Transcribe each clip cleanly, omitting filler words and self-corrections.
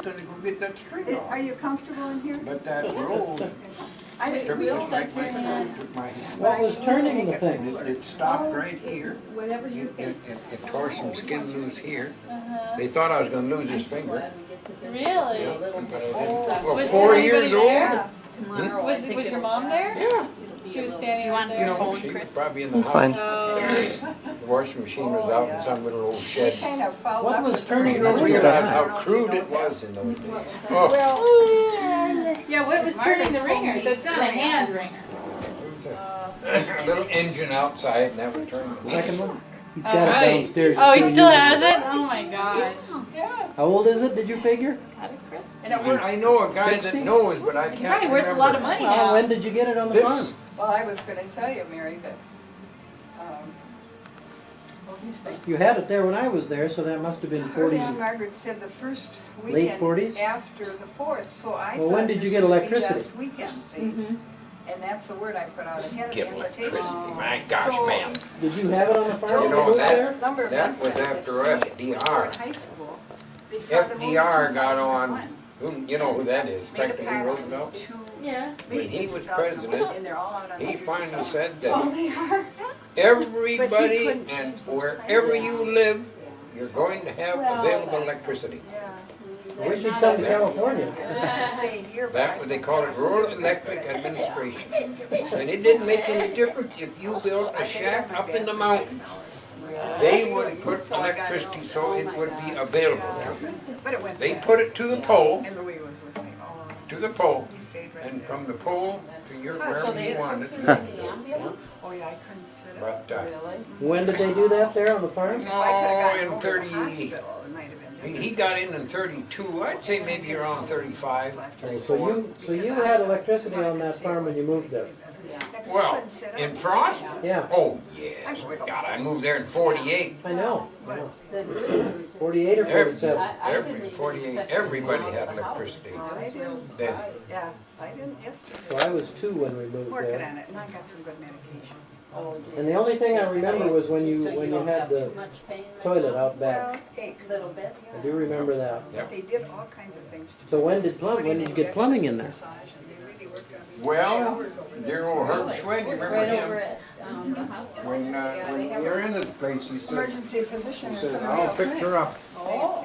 To go get that string off. Are you comfortable in here? But that road I took didn't me realize like my hand, took my hand. What was turning the thing? It stopped right here. whatever you think. It tore some skin loose here. They thought I was gonna lose this finger. Really? Yeah, but I didn't. Well, Was 4 anybody years there? old. Was your mom there? Yeah. She was standing right You there. know, she was probably in the house. fine. The washing machine was out in some little old shed. Kind of followed What up was with turning the the I ring? realized how crude it was in those days. Oh, Yeah, what was turning the ringer? So it's not a hand ringer. a little engine outside and that would turn the Second one? He's got Alright. it downstairs. Oh, he He's still using has it? Oh my god. How old is it, did you figure? And it worked. I know a guy 60? that knows, but I It's can't probably remember. worth a lot of money Well, now. when did you get it on the farm? This, Well, I was gonna tell you, Mary, that, well, these things. You had it there when I was there, so that must have been Early 40s. on, Margaret said the first Late weekend 40s? after the 4th, so I Well, thought when did you this get would be electricity? last weekend, see? And that's the word I put out ahead of get the invitation. electricity, my gosh, So- man. Did you have it on the farm You when know, you moved there? Number of That was friends after that FDR. were in high school, they saw the movie FDR got 2001. on, you know who that is, Made a Franklin D. pact Roosevelt. to Yeah. When he meet was 2001, president, and they're all out on he the finally streets. said Oh, that they are? everybody couldn't and change those wherever plans. you live, you're going to have available electricity. Yeah. I wish you'd come to California. Stayed here, but That I what they think call I it, rural electric administration. And it didn't make any difference if you built a shack up in the mountain. They would put electricity so it would be available to you. But it went They fast. put it to the pole, And Louis was with me. Oh, to the pole, he stayed right and there. from the pole to your, wherever you wanted. Oh, yeah, I couldn't sit up. But, When did they do that there on the farm? If I could've gotten in over to 30 the hospital, it might have been he got in 32, I'd say maybe around 35. So you had electricity on that farm when you moved there? Well, in Frost? Yeah, Oh, yes. God, I moved there in 48. I know. 48 or 47? Every 48, everybody had electricity then. Yeah, I didn't yesterday. So I was 2 when we moved Working there. on it, and I got some good medication. And the only thing I remember was when you had the toilet out Well, back. ache. Little bit. I do remember that. Yep. They did all kinds of things to So when did you get plumbing in there? massage, and they really worked on me. Well, Hours over there. dear old Herb Schwed, you remember Right him? over at the hospital. When we were in this place, he said, Emergency physician. is coming I'll out fix tonight. her up.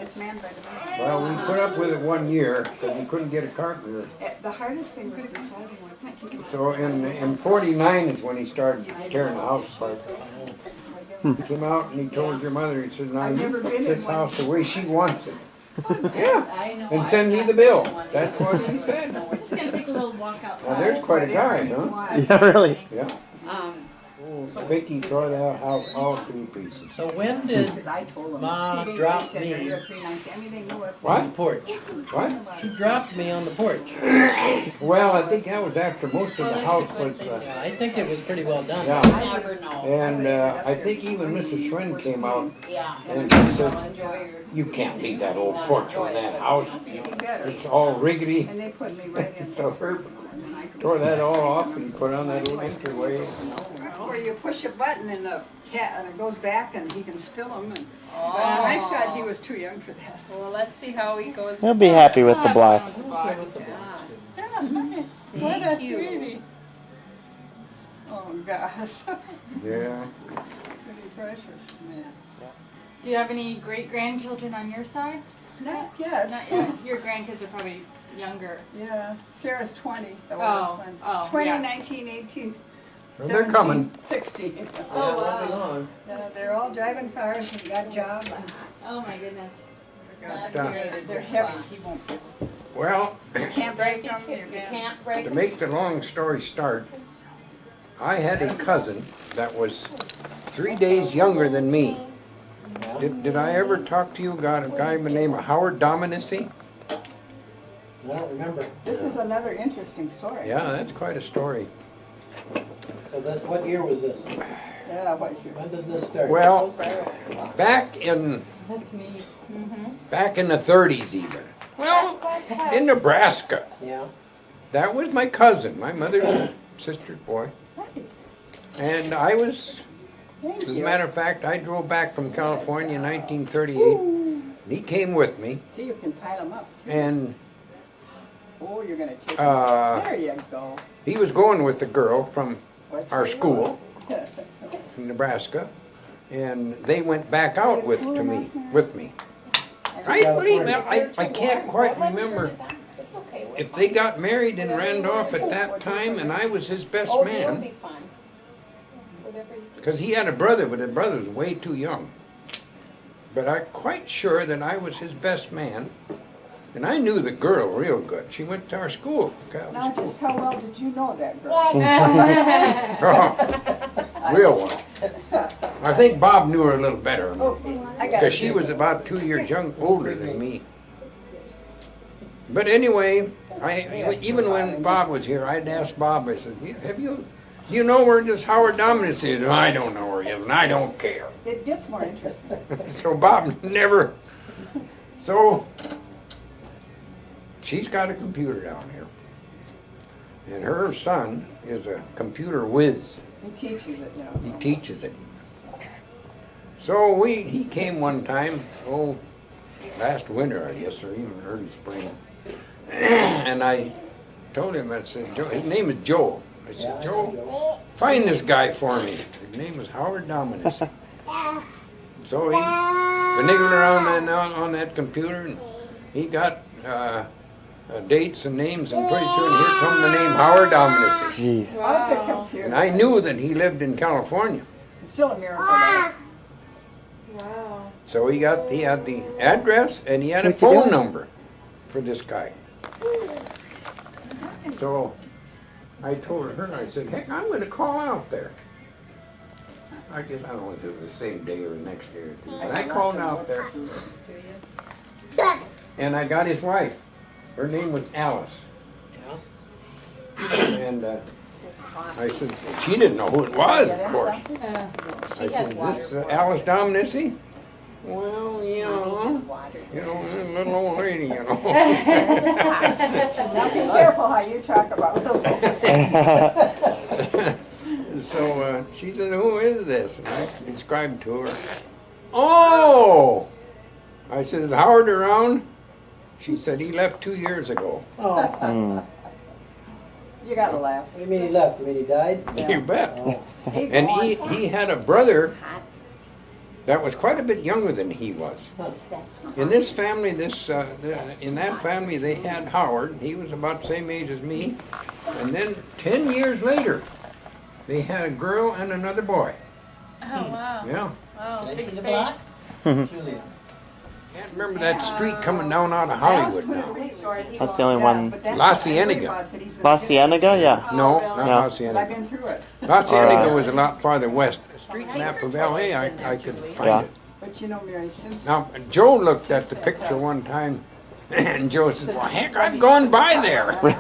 It's manned by the man. Well, we put up with it 1 year because we couldn't get a carpenter. The hardest thing was deciding what to do. So in 49 is when he started tearing the house apart. He came out and he told your mother, he said, now I've you never fix been in this one. house the way she wants it. Yeah, and send me the bill. That's what he said. Just gonna take a little walk outside. Now, there's quite a guy, huh? Why? Yeah, really. Yeah. Vicky tore that house all to pieces. So when did Because I told them. Ma See, they dropped said me you're 390. I mean, they knew us. What? on the porch? What? She dropped me on the porch. Well, I think that was after most of the house was, Yeah, I think it was pretty well done. yeah. I never know. And I think even Mrs. Schwen came out Yeah. and she said, you can't leave that old porch on that house. It's all rickety. And they put me right in. So Herb tore that all off and put on that little entryway. Where you push a button and the cat, and it goes back and he can spill them. And, but I thought he was too young for that. Well, let's see how he goes. He'll be happy with the blocks. Yes. Yeah, what a Thank you. sweetie. Oh, gosh. Yeah. Pretty precious, man. Do you have any great grandchildren on your side? Not yet. Not yet. Your grandkids are probably younger. Yeah, Sarah's 20, the Oh, oldest one. oh, 20, yeah. 19, 18, Well, they're coming. 16. Oh, Won't be wow. long. They're all driving cars and got jobs. Oh, my goodness. That's Yeah. great. They're heavy. He won't. Well, You can't break them. You can't break to them. make the long story start, I had a cousin that was 3 days younger than me. Did I ever talk to you about a guy by the name of Howard Dominici? I don't remember. This is another interesting story. Yeah, that's quite a story. So what year was this? Yeah, what you. When does this start? Well, back in That's me. the 30s even. Well, in Nebraska. Yeah. That was my cousin, my mother's sister's boy. And I was, Thank as a you. matter of fact, I drove back from California in 1938. He came with me, See, you can pile them up. Too. and Oh, you're gonna take Uh, them. There you go. he was going with the girl from Watch our where school in Nebraska, and they went back out with me. I believe I can't quite remember if they got married in Randolph at that time, and I was his best man, because he had a brother, but his brother was way too young. But I'm quite sure that I was his best man, and I knew the girl real good. She went to our school. Now, just how well did you know that girl? Oh, real one. I think Bob knew her a little better, Okay, I got because she was about 2 years older than me. But anyway, even when Bob was here, I'd ask Bob, I said, do you know where this Howard Dominus is? I don't know where he is, and I don't care. It gets more interesting. So Bob never, so she's got a computer down here. And her son is a computer whiz. He teaches it, you know. He teaches it. So he came one time, last winter, I guess, or even early spring. And I told him, I said, his name is Joel. I said, Joel, find this guy for me. His name was Howard Dominus. So he finagled around on that computer, and he got dates and names, and pretty soon here come the name Howard Dominus. Jeez. Off the computer. And I knew that he lived in California. It's still a miracle. Though. Wow. So he had the address, and he had a phone number for this guy. So I told her, I said, heck, I'm going to call out there. I guess, I don't know if it was the same day or the next day or two. And I called out there. And I got his wife. Her name was Alice. And I said, she didn't know who it was, of course. I said, is this Alice Dominici? Well, a little old lady, Now be careful how you talk about little So she said, who is this? And I described to her. Oh! I said, is Howard around? She said, he left 2 years ago. Oh. You gotta laugh. What do you mean he left? You mean he died? You bet. Oh. And he had a brother that was quite a bit younger than he was. In this family, in that family, they had Howard. He was about the same age as me. And then 10 years later, they had a girl and another boy. Oh, wow. Yeah. Wow, big the space. block? Julia. Can't remember that street coming down out of Hollywood now. That's the only one. La Cienega. La Cienega, yeah. No, not No. La I've Cienega. been through it. La Cienega was a lot farther west. The street map of LA, I could find Yeah. it. But you know, Mary, since Now, Joe looked at the picture one time, and Joe said, well, heck, I've gone by there.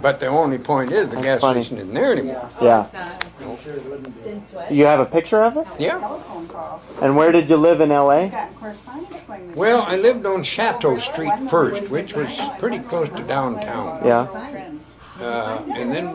But the only point is, the gas funny. station isn't there anymore. Yeah. I'm sure it wouldn't be. Since what? You have a picture of it? Yeah. telephone call, And where did you live in LA? gotten correspondence going with Well, I lived on Chateau Street first, which was pretty close to downtown. Yeah. friends. And then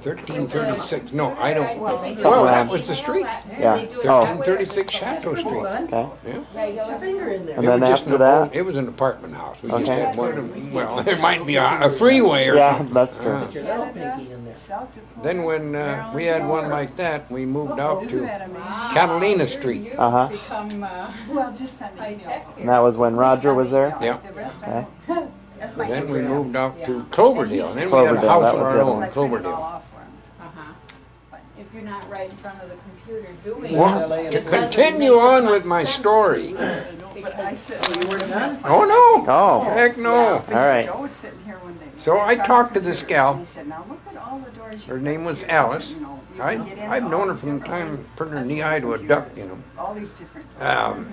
1336, no, I don't. Well, that was the street. Yeah. Oh, 1336 Chateau Street. okay. Yeah. Your finger in there. And then It was just after an that? old- It was an apartment house. We just Okay. had one of them. Well, it might be a freeway or Yeah, something. that's true. Put your little pinky in there. South Dakota. Then when we had one like that, we moved out Isn't to that amazing? Catalina Street. Uh-huh. Become, Well, just on the high email. tech And here. that was when Roger was there? Yeah. The rest I Okay. don't. That's my Then we kids. moved out to Cloverdale. And then we had Cloverdale, a house that of was our the other own, one. I printed it all Cloverdale. off for 'em. Uh-huh. If you're not right in front of the computer doing Well, LA it, and- it doesn't Continue make on much with my sense story. But I said, you were done? Oh, no. Oh, Heck no. all right. Joe was sitting here one day. So I talked to this gal. He said, now look at all the doors. Her you've name got was here. Alice. You know, you can get in I've all known her these from the different time ways. putting her That's knee what eye to a computers, duck, you know. All these different. Um,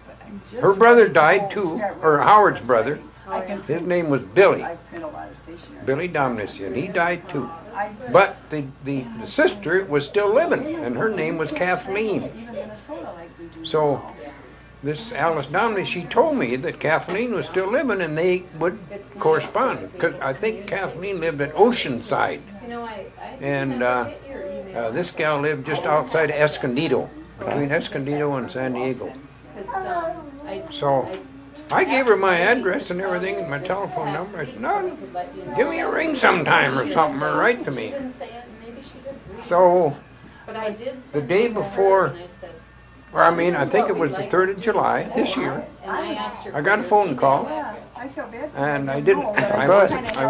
But I'm just Her brother ready to died go too, start or working Howard's on brother. something. I can His print- name was Billy. I print a lot of stationery. Billy Dominici, and he died too. I- But the sister was still living, and her name was Kathleen. Even Minnesota like we do So now. this Alice Dominici, she told me that Kathleen was still living, and they would correspond. Because I think Kathleen lived at Oceanside, You know, and this gal lived just outside of Escondido, between Escondido and San Diego. because So I gave her my address and everything and my telephone number. I said, no, give me a ring sometime or something, or write to me. So the day before, or I mean, I think it was the 3rd of July this year, I got a phone call. I feel bad. And I didn't, I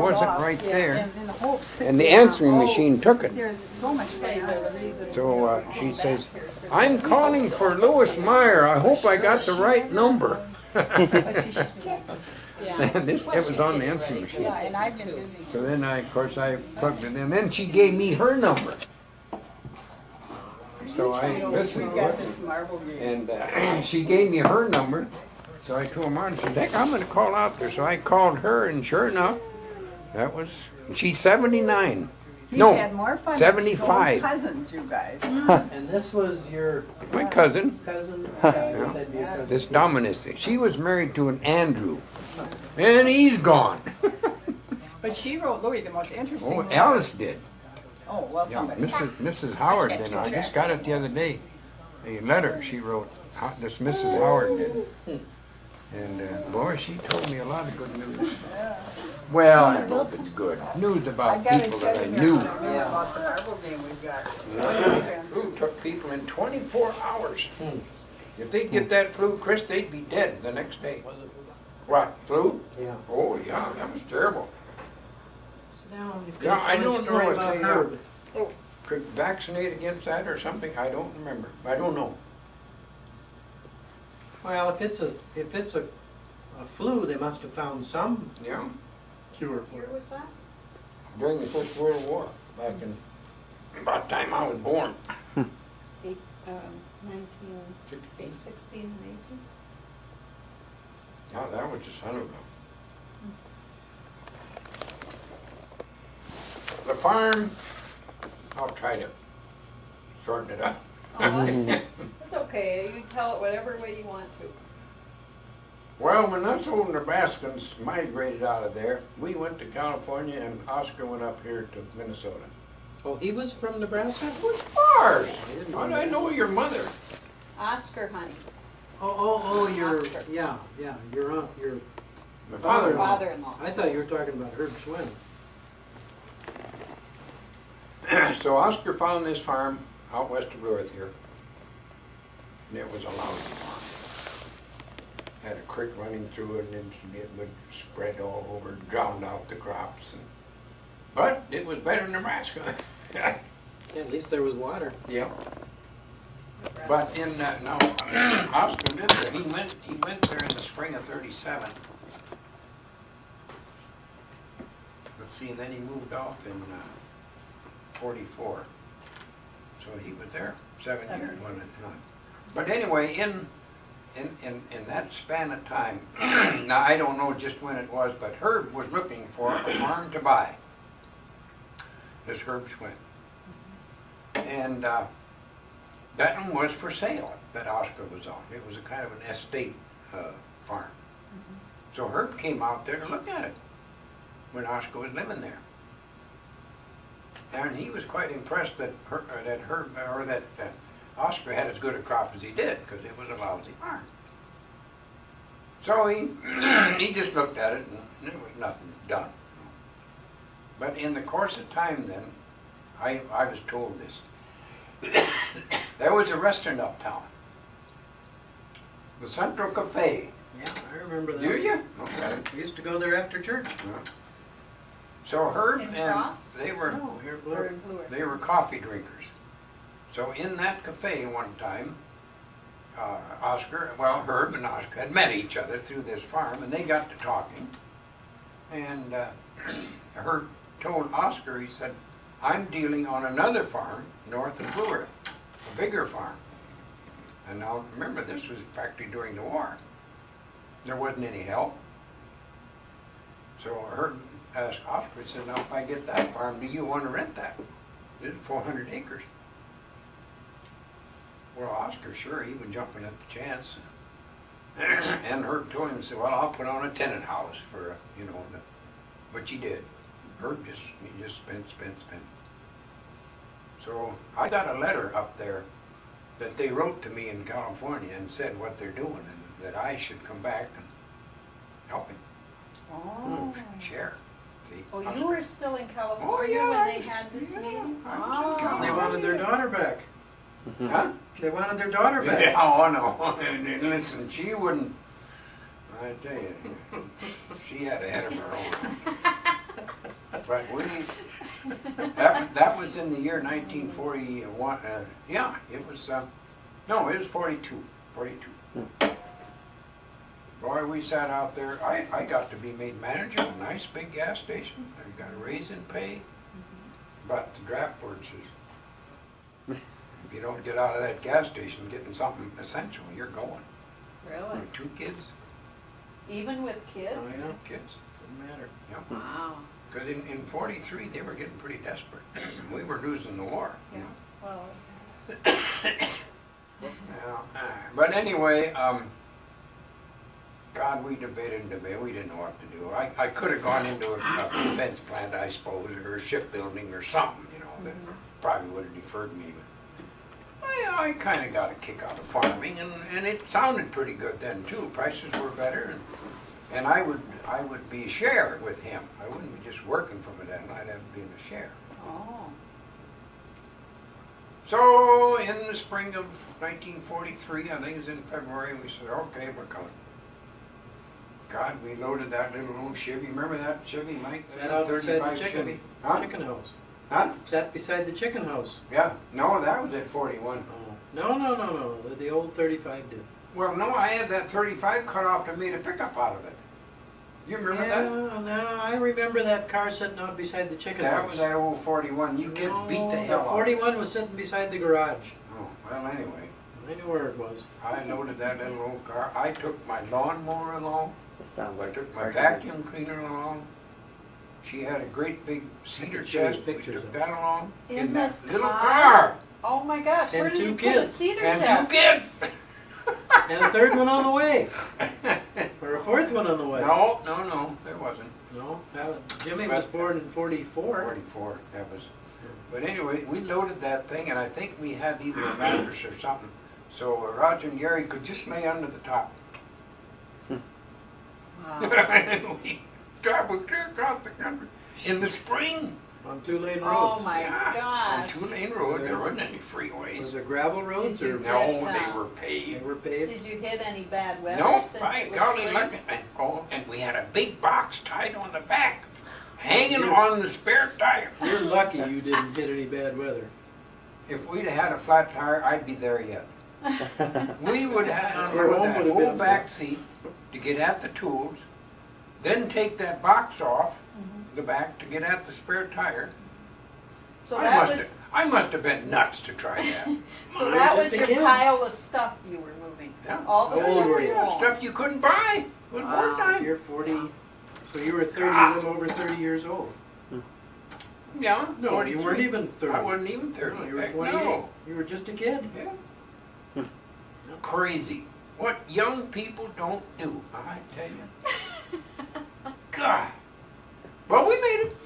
wasn't right there. In the hopes that And the answering machine took it. there's so much going on. So she says, I'm calling for Louis Meyer. I hope I got the right number. Let's see, she's checking. And it was on the answering machine. Yeah, and I've been busy. So then of course, I plugged it in. Then she gave me her number. So I listened We've to got it. this marble game. And she gave me her number. So I told Martin, I said, heck, I'm going to call out there. So I called her, and sure enough, that was, she's 79. He's No, had more fun 75. with his own cousins, you guys. And this was your My cousin, cousin? Yeah, you said your cousin. this Dominus, she was married to an Andrew. And he's gone. But she wrote Louis the most interesting Oh, letter. Alice did. Oh, well, Yeah, somebody. Mrs. Howard did. I just got it the other day. A letter she wrote, this Mrs. Howard did. And boy, she told me a lot of good news. Well, I hope it's good. News I about gotta people tell that I you knew. about the marble game we've got. Flu took people in 24 hours. If they'd get that flu, Chris, they'd be dead the next day. What, flu? Yeah. Oh, yeah, that was terrible. Sit down, he's Yeah, gonna I tell a don't story know about if they, Herb. Could vaccinate against that or something? I don't remember. I don't know. Well, if it's a flu, they must have found some Yeah, cure for it. during the First World War, back in about the time I was born. 16 and 18. Yeah, that was just son of a. The farm, I'll try to shorten it up. It's okay, you tell it whatever way you want to. Well, when us old Nebraskans migrated out of there, we went to California and Oscar went up here to Minnesota. Oh, he was from Nebraska? Who's ours? didn't know How did I that. know your mother? Oscar, honey, Oh, your, Oscar. yeah, your aunt, your, My Father-in-law. father-in-law. I thought you were talking about Herb Schwinn. So Oscar found this farm out west of Lurith here. And it was a lousy farm. Had a creek running through it and it would spread all over, drowned out the crops. But it was better than Nebraska. Yeah, at least there was water. Yeah. But in, no, Oscar lived there. He went there in the spring of '37. Let's see, and then he moved off in '44. So he was there 7 years, wasn't it? Yeah. But anyway, in that span of time, now I don't know just when it was, but Herb was looking for a farm to buy. This Herb Schwinn. And that one was for sale that Oscar was on. It was a kind of an estate farm. So Herb came out there to look at it when Oscar was living there. And he was quite impressed that Oscar had as good a crop as he did, because it was a lousy farm. So he just looked at it, and there was nothing done. But in the course of time then, I was told this. There was a restaurant uptown, the Central Cafe. Yeah, I remember that. Do you? Okay. We used to go there after church. So Herb In and Cross? they were No, here, Or look. in Blue Earth. they were coffee drinkers. So in that cafe one time, Herb and Oscar had met each other through this farm, and they got to talking. And Herb told Oscar, he said, I'm dealing on another farm north of Blue Earth, a bigger farm. And now remember, this was practically during the war. There wasn't any help. So Herb asked Oscar, he said, now if I get that farm, do you want to rent that? It's 400 acres. Well, Oscar, sure, he was jumping at the chance. And Herb told him, he said, well, I'll put on a tenant house for, which he did. Herb he just spent. So I got a letter up there that they wrote to me in California and said what they're doing. And that I should come back and help him. Oh. Share. See? Oh, you were still in California yeah, when I they was- had this yeah, meeting? I was in Oh. They California. wanted their daughter back. Huh? They wanted their daughter back. Yeah, oh no, and listen, she wouldn't, I tell you, she had a head of her own. But that was in the year 1941, yeah, it was, no, it was 42. Boy, we sat out there, I got to be made manager of a nice big gas station, I got a raise in pay, but the draft board says, if you don't get out of that gas station getting something essential, you're going. Really? With 2 kids, Even with kids? Oh, yeah. kids, Doesn't matter. yeah. Wow. Because in 43, they were getting pretty desperate. We were losing the war, you Yeah. know. Well, Yeah, but anyway, God, we debated and debated. We didn't know what to do. I could have gone into a defense plant, I suppose, or a shipbuilding or something, you know, that probably would have deferred me. But I kind of got a kick out of farming, and it sounded pretty good then too. Prices were better, and I would be a share with him. I wouldn't be just working from it, and I'd have to be in a share. oh. So in the spring of 1943, I think it was in February, we said, okay, we're coming. God, we loaded that little old Chevy. Remember that Chevy, Mike? Sat out beside the 35 chicken, Chevy? Huh? chicken house. Huh? Sat beside the chicken house. Yeah. No, that was at 41. Oh. No. The old 35 did. Well, no, I had that 35 cut off and made a pickup out of it. You remember Yeah, that? no, I remember that car sitting out beside the chicken That house. was that old 41. You kids beat the hell out of it. 41 was sitting beside the garage. Oh, well, anyway, I knew where it was. I loaded that little old car. I took my lawnmower along. It sounds I like took my arguments. vacuum cleaner along. She had a great big cedar could show you chest. We pictures took of that along In that this little car? car. Oh my gosh, And where did 2 you put a kids. cedar And chest? 2 kids. And a third one on the way. Or a fourth one on the way. No, there wasn't. No, Jimmy was born in 44. 44, that was. But anyway, we loaded that thing, and I think we had either a mattress or something. So Roger and Gary could just lay under the top. Wow. And we traveled clear across the country in the spring. On 2-lane roads. Oh my Yeah, on gosh. 2-lane roads. There wasn't any Was freeways. it gravel roads Did you or No, But, they were they paved. were paved? Did you hit any bad weather No, since by it was golly, spring? look, and we had a big box tied on the back, hanging on the spare tire. You're lucky you didn't hit any bad weather. If we'd have had a flat tire, I'd be there yet. We would have Your unload home that would have whole been back seat to get at the tools, then take that box off the back to get at the spare tire. So that was, I must have been nuts to try that. so that was Just a your kid. pile of stuff you were moving? Yeah. All the How old stuff were you you? owned? Stuff you couldn't buy. It was Wow. wartime. You're 40, so you were 30, a little over 30 years old. Yeah, No, 43. you weren't even 30. I wasn't even 30. No, you were Heck, 28. no. You were just a kid. Yeah. Crazy. What young people don't do, I tell you. God. Well, we made it.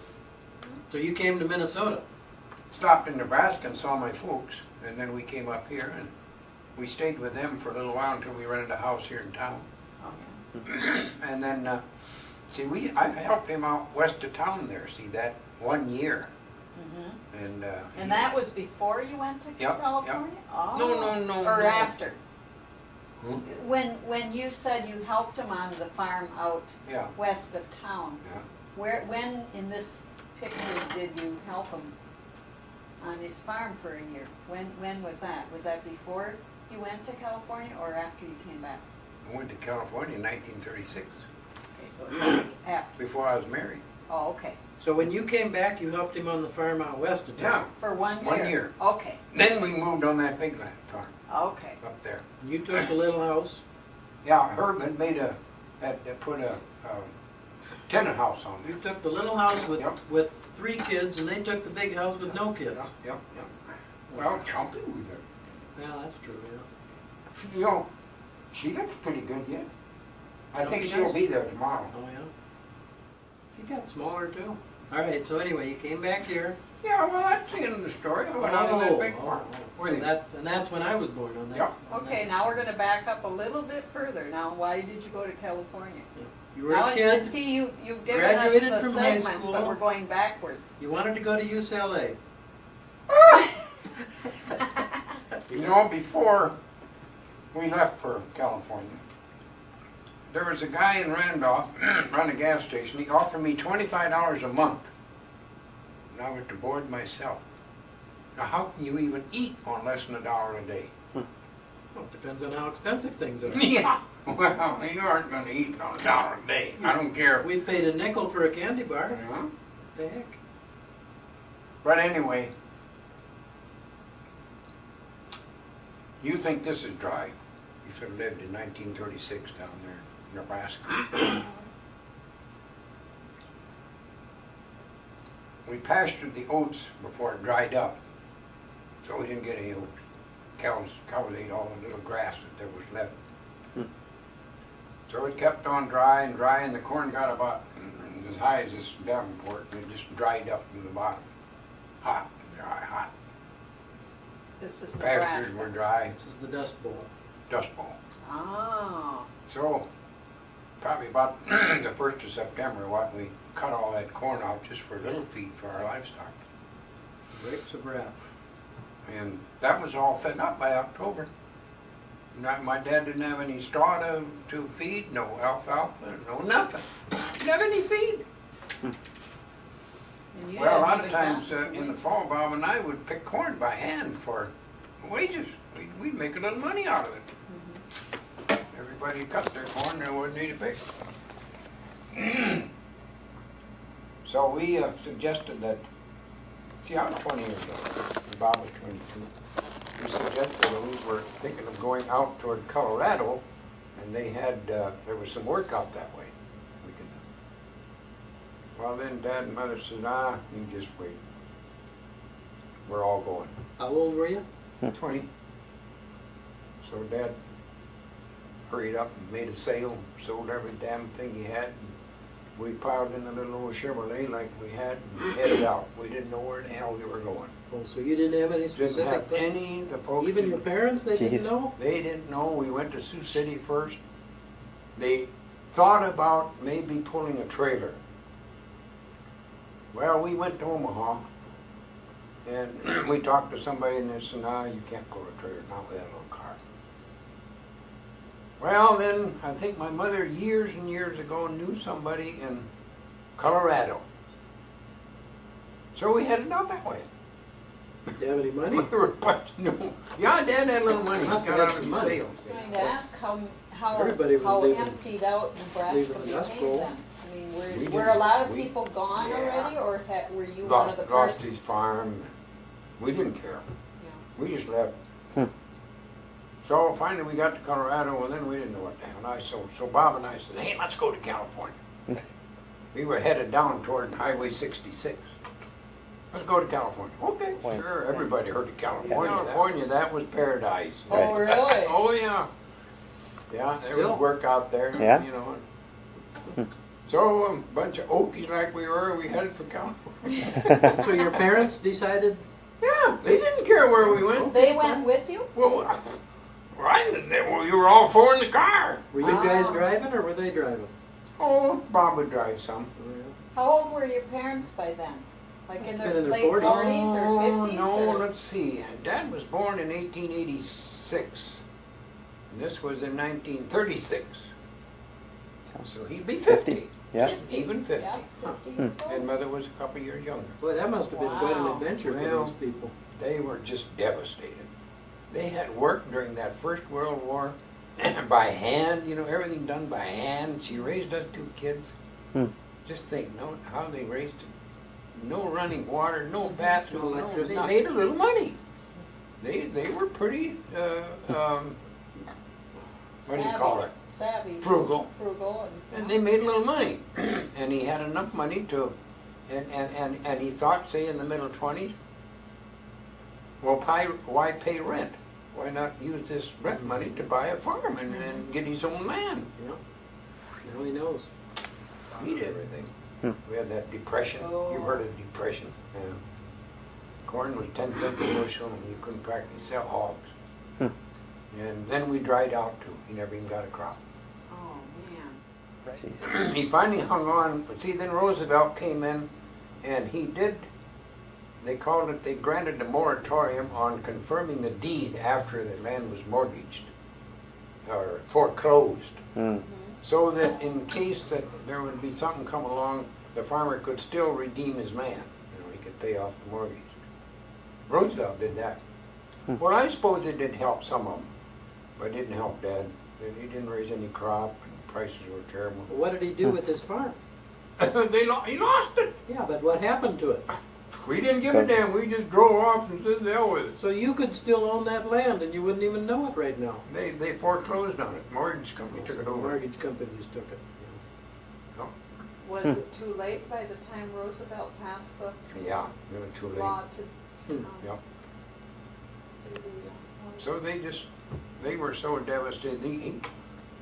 So you came to Minnesota. Stopped in Nebraska and saw my folks, and then we came up here and we stayed with them for a little while until we rented a house here in town. Oh, And then, I helped him out west of town there, see, that 1 year. Mhm. And, And that was before you went to Yep, California? Oh. No, Or no. after? Hmm? When you said you helped him on the farm out Yeah, west of town, yeah. when in this picture did you help him on his farm for a year? When was that? Was that before you went to California or after you came back? I went to California in 1936, Okay, so it's after. before I was married. Oh, okay. So when you came back, you helped him on the farm out west of Yeah. town. For 1 year? 1 year. Okay, Then we moved on that big land farm okay. up there. You took the little house. Yeah, Herb had put a tenant house on You there. took the little house with, Yep. with 3 kids, and they took the big house with no kids. Yep. Well, Chumpy was there. Yeah, that's true, yeah. You know, she looks pretty good yet. I think Chumpy she'll does? be there tomorrow. Oh, yeah. She got smaller, too. All right, so anyway, you came back here. Yeah, well, that's the end of the story. I went on that big farm. With And him. that's when I was born on that. Yeah. on Okay, that. now we're gonna back up a little bit further. Now, why did you go to California? You were Now, a kid, see, you've given us graduated the from high segments, but school. we're going backwards. you wanted to go to UCLA. You know, before we left for California, there was a guy in Randolph, run a gas station. He offered me $25 a month. And I was to board myself. Now, how can you even eat on less than $1 a day? Well, it depends on how expensive things are. Yeah. Well, you aren't going to eat on $1 a day. I don't care. We paid a nickel for a candy bar. Yeah. What the heck? But anyway, you think this is dry. You should have lived in 1936 down there in Nebraska. We pastured the oats before it dried up, so we didn't get any oats. Cows ate all the little grass that there was left. So it kept on dry and dry, and the corn got about as high as this Davenport, and it just dried up from the bottom. Hot, dry, hot. This is Pastures Nebraska. were dry, This is the Dust Bowl. dust bowl. Oh, So, probably about the 1st of September, we cut all that corn out just for little feed for our livestock. Grapes of wrath. And that was all fed up by October. My dad didn't have any straw to feed, no alfalfa, no nothing. Didn't have any feed. and you Well, a hadn't lot of even times gotten in the fall, Bob and I would pick corn by hand for wages. We'd make a little money out of it. Everybody cut their corn, there wasn't any to pick. So we suggested that, see, I was 20 years old, and Bob was 22. We suggested that we were thinking of going out toward Colorado, and they had, there was some work out that way. We could. Well, then Dad and Mother said, you just wait. We're all going. How old were you? 20. So Dad hurried up and made a sale, sold every damn thing he had. And we piled in a little old Chevrolet like we had and headed out. We didn't know where the hell we were going. Oh, so you didn't have any Didn't specific... have any, the folks Even your didn't- parents, they didn't Jeez. know? They didn't know. We went to Sioux City first. They thought about maybe pulling a trailer. Well, we went to Omaha, and we talked to somebody, and they said, you can't pull a trailer, not with that little car. Well, then, I think my mother, years and years ago, knew somebody in Colorado. So we headed out that way. Do you have any money? We were no. Yeah, Dad had a little money. He Must got have out of some his money. sales. I was going to ask how Everybody was leaving- emptied out Nebraska leaving the Dust became Bowl. then. I mean, We were didn't- a lot of we- people gone yeah. already, or were you one of Lost, the lost first? his farm. We didn't care. Yeah. We just left. So finally we got to Colorado, and then we didn't know what the hell. So Bob and I said, hey, let's go to California. We were headed down toward Highway 66. Let's go to California. Okay, Right. sure. Everybody heard of California. Yeah. California, that was paradise. Oh, really? Oh, yeah. Yeah, there was Still? work out there, Yeah? you know. So a bunch of Okies like we were, we headed for California. So your parents decided, Yeah, they didn't care where we went. They went with you? Well, we were all four in the car. were you guys Ah. driving or were they driving? Oh, Bob would drive some. How old were your parents by then? Like in Must their have been in their late 40s. 40s or 50s? No, or? let's see. Dad was born in 1886. And this was in 1936. So he'd be 50. Yeah. Just even 50. Yeah, 50 years old. And Mother was a couple years younger. Boy, that must have been quite an Wow. adventure for Well, those people. They were just devastated. They had worked during that First World War by hand, you know, everything done by hand. She raised us 2 kids. Just think, how they raised them. No running water, no bathroom, No no, they electricity. made a little money. They were pretty, what do you call it? Savvy. Frugal. Frugal. And they made a little money. And he had enough money to, and he thought, say in the middle 20s, well, why pay rent? Why not use this rent money to buy a farm and get his own land? Yeah. Now he knows. Eat everything. We had that depression. Oh. You heard of depression? Yeah. Corn was 10 cents a bushel, and you couldn't practically sell hogs. And then we dried out too. He never even got a crop. Oh, man. Jeez. He finally hung on. But see, then Roosevelt came in, and he did. They called it. They granted a moratorium on confirming the deed after the land was mortgaged or foreclosed, so that in case that there would be something come along, the farmer could still redeem his land. You know, he could pay off the mortgage. Roosevelt did that. Well, I suppose it did help some of them, but it didn't help Dad. He didn't raise any crop, and prices were terrible. What did he do with his farm? He lost it. Yeah, but what happened to it? We didn't give a damn. We just drove off and said the hell with it. So you could still own that land and you wouldn't even know it right now. They foreclosed on it. Mortgage company took it over. Mortgage companies took it. Was it too late by the time Roosevelt passed the Yeah, they were too late. law to? Hmm. Yep. do the, So they were so devastated.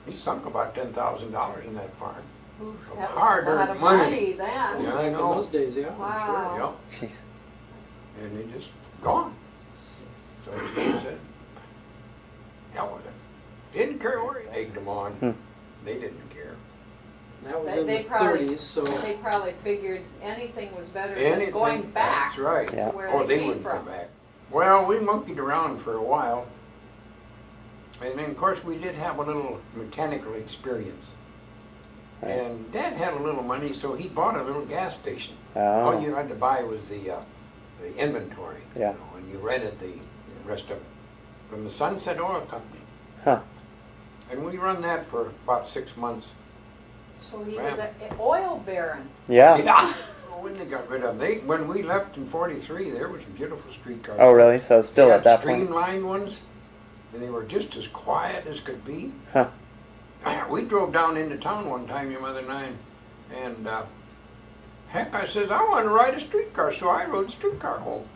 He sunk about $10,000 in that farm. oof, Some that was hard-earned a lot of money. money then. Yeah, I Back in know. those days, yeah. Wow. Yep. Jeez. And they just gone. So he just said, hell with it. Didn't care where he egged them on. They didn't care. That was They- in they the probably- 30s, so They probably figured anything was better than Anything. going back That's right. to Yeah. where Oh, they they came wouldn't from. come back. Well, we monkeyed around for a while. And then, of course, we did have a little mechanical experience. And Dad had a little money, so he bought a little gas station. All Oh. you had to buy was the inventory. Yeah. You know, and you rented the rest of it from the Sunset Oil Company. Huh. And we run that for about 6 months. So he was an oil baron. Yeah. Yeah. Oh, when they got rid of them. When we left in 43, there was some beautiful streetcars. Oh, really? So it's still They at had that point? streamlined ones, and they were just as quiet as could be. Huh. We drove down into town one time, your mother and I, and heck, I says, I want to ride a streetcar, so I rode a streetcar home.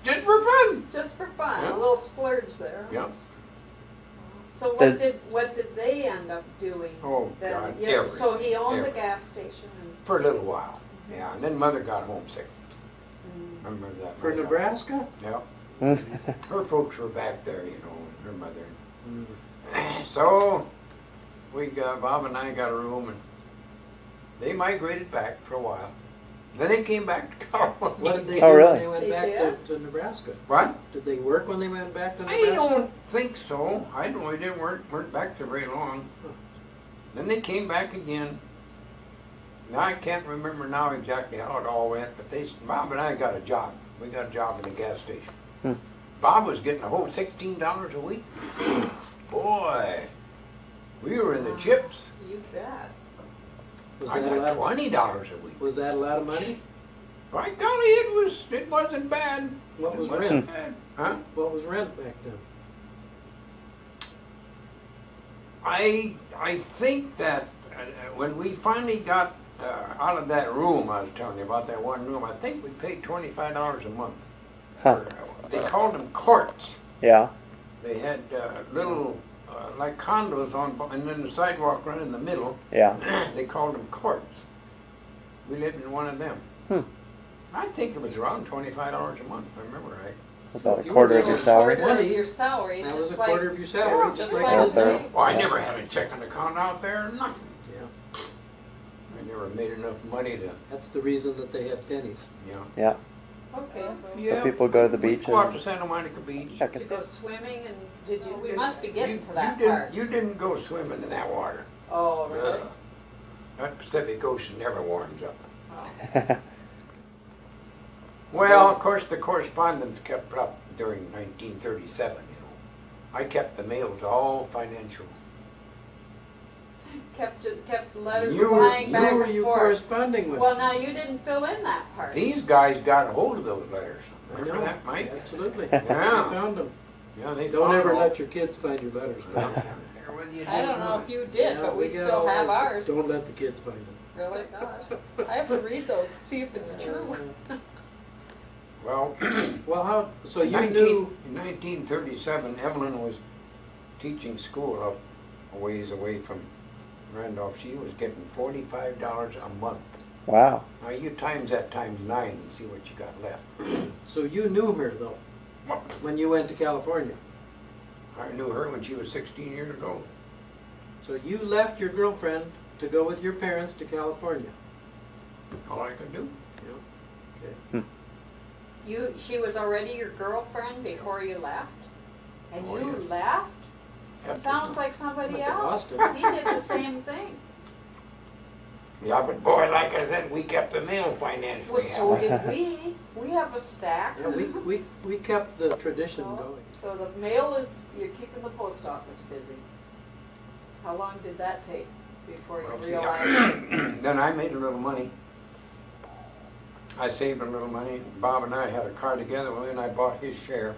Just for fun. Just for fun, Yeah. a little splurge there. Yeah. So Did- what did they end up doing? Oh, then? God, Yeah, so he owned the everything. gas station and. For a little while. Yeah, and then Mother got homesick. I remember that. for Mother got- Nebraska? Yeah. Her folks were back there, you know, and her mother. Mm. So, Bob and I got a room, and they migrated back for a while. Then they came back to California. What did they Oh, do really? when they went They back did? to Nebraska? What? Did they work when they went back to I Nebraska? don't think so. I don't. We didn't weren't back there very long. Then they came back again. Now I can't remember now exactly how it all went, but Bob and I got a job. We got a job in the gas station. Bob was getting a whole $16 a week. Boy, we were in the chips. You bet. Was I that a got lot? $20 a week. Was that a lot of money? By golly, it wasn't bad. What It was wasn't rent? bad. Huh? What was rent back then? I think that when we finally got out of that room I was telling you about, that one room, I think we paid $25 a month. Huh. They called them courts. Yeah. They had little like condos and then the sidewalk run in the middle. Yeah. They called them courts. We lived in one of them. I think it was around $25 a month, if I remember right. About a If you quarter were of your doing salary. Quarter of your salary, That was just a quarter like, of your salary, Yeah, just just like like this there. now. Well, I never had a checking account out there, nothing. Yeah, I never made enough money to, that's the reason that they had pennies. you know. Yeah. okay, so Yeah, people go to the we'd beach Go out and to Santa Monica Beach. check to it. go swimming and did you, we must be getting to that you part. You didn't go swimming in that water. Oh, really? That Pacific Ocean never warms up. Oh. Well, of course, the correspondence kept up during 1937, you know. I kept the mails all financial. Kept letters You- flying you- back Who were and you forth. corresponding with? Well, now you didn't fill in that part. These guys got a hold of those letters. I Remember know, that, Mike? absolutely. Yeah. They found them. Yeah, they Don't found ever them all. let your kids find your letters. There with you, I don't know if you did, Yeah, but we got still all have ours. ours. Don't let the kids find them. Really? Gosh. I have to read those, to see if it's true. Well, Well, how, so you 19 knew, in 1937, Evelyn was teaching school up a ways away from Randolph. She was getting $45 a month Wow. Now you times that times 9 and see what you got left. So you knew her though, when you went to California. I knew her when she was 16 years old. So you left your girlfriend to go with your parents to California. All I could do. Okay. She was already your girlfriend before you left? And Oh, you yes. left? Kept Sounds like somebody Went to else. Boston. He did the same thing. Yeah, but boy, like I said, we kept the mail financially. Well, so did we. We have a stack. Yeah, we kept the tradition Oh, going. So the mail is, you're keeping the post office busy. How long did that take before Well, you see, realized? Then I made a little money. I saved a little money. Bob and I had a car together. Well, then I bought his share.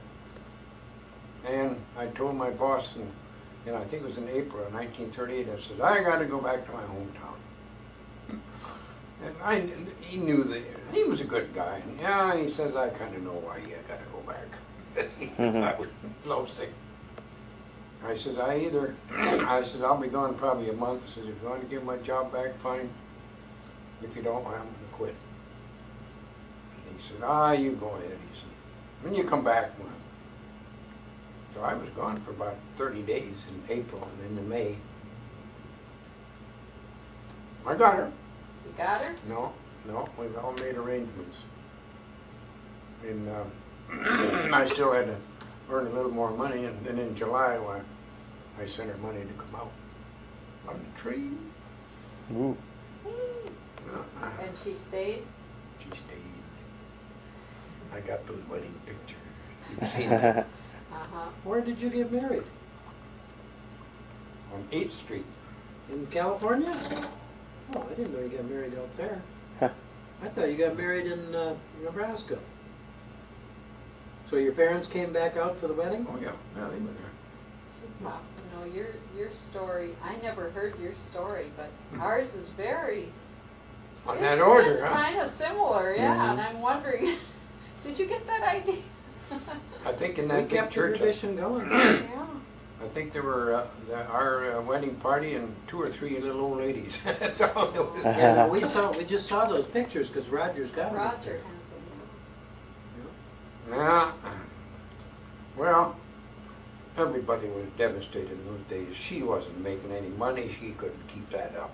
And I told my boss, and I think it was in April of 1938, I said, I got to go back to my hometown. And he knew that he was a good guy. And yeah, he says, I kind of know why you got to go back. I was lovesick. I says, I says, I'll be gone probably a month. I says, if you want to give my job back, fine. If you don't, I'm going to quit. And he said, you go ahead. He said, when you come back. So I was gone for about 30 days in April and into May. I got her. You got her? No, we've all made arrangements. And I still had to earn a little more money, and then in July, I sent her money to come out on the train. Ooh. And she stayed? She stayed. I got those wedding pictures. You've seen them Uh-huh. Where did you get married? on 8th Street. In California? Oh, I didn't know you got married out there. Huh. I thought you got married in Nebraska. So your parents came back out for the wedding? Oh, yeah, they were there. Wow. You know, your story, I never heard your story, but ours is very, On that it's order, huh? kind of similar, yeah, Mhm. and I'm wondering, did you get that idea? I think in We that big kept the church, tradition going. Yeah. I think there were our wedding party and 2 or 3 little old ladies. That's all it was. Yeah, we just saw those pictures because Roger's got them. Roger has them. Yeah. Well, everybody was devastated in those days. She wasn't making any money. She couldn't keep that up.